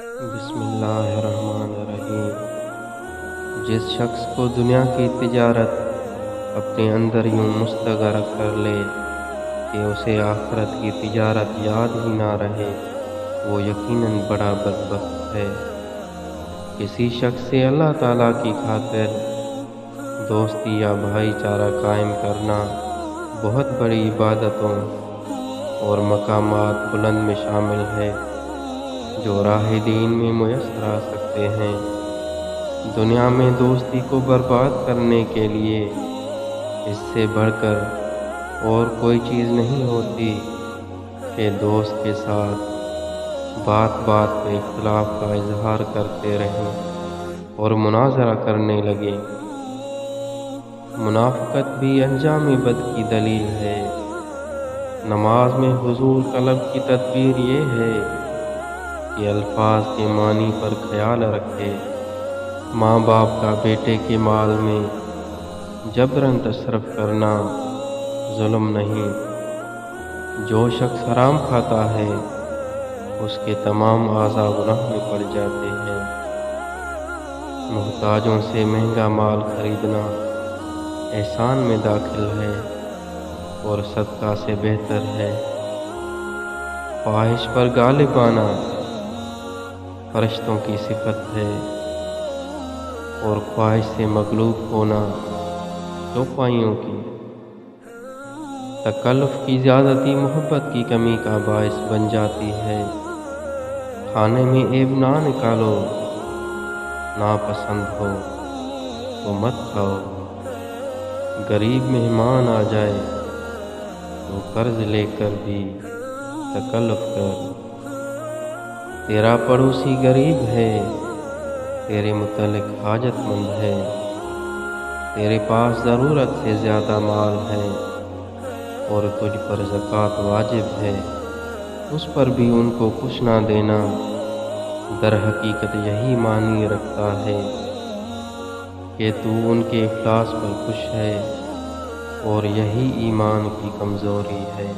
بسم اللہ الرحمن الرحیم۔ جس شخص کو دنیا کی تجارت اپنے اندر یوں مستغرق کر لے کہ اسے آخرت کی تجارت یاد ہی نہ رہے، وہ یقیناً بڑا بدبخت ہے۔ کسی شخص سے اللہ تعالیٰ کی خاطر دوستی یا بھائی چارہ قائم کرنا بہت بڑی عبادتوں اور مقامات بلند میں شامل ہے جو راہ دین میں میسر آ سکتے ہیں۔ دنیا میں دوستی کو برباد کرنے کے لیے اس سے بڑھ کر اور کوئی چیز نہیں ہوتی کہ دوست کے ساتھ بات بات پہ اختلاف کا اظہار کرتے رہیں اور مناظرہ کرنے لگیں۔ منافقت بھی انجام بد کی دلیل ہے۔ نماز میں حضور قلب کی تدبیر یہ ہے کہ الفاظ کے معنی پر خیال رکھے۔ ماں باپ کا بیٹے کے مال میں جبراً تصرف کرنا ظلم نہیں۔ جو شخص حرام کھاتا ہے اس کے تمام اعضاء گناہ میں پڑ جاتے ہیں۔ محتاجوں سے مہنگا مال خریدنا احسان میں داخل ہے اور صدقہ سے بہتر ہے۔ فواہش پر غالب آنا فرشتوں کی صفت ہے اور خواہش سے مغلوب ہونا چوپائیوں کی۔ تکلف کی زیادتی محبت کی کمی کا باعث بن جاتی ہے۔ کھانے میں عیب نہ نکالو، ناپسند ہو تو مت کھاؤ۔ غریب مہمان آ جائے تو قرض لے کر بھی تکلف کر۔ تیرا پڑوسی غریب ہے، تیرے متعلق حاجت مند ہے، تیرے پاس ضرورت سے زیادہ مال ہے اور تجھ پر زکوٰۃ واجب ہے، اس پر بھی ان کو کچھ نہ دینا در حقیقت یہی معنی رکھتا ہے کہ تو ان کے افلاس پر خوش ہے، اور یہی ایمان کی کمزوری ہے۔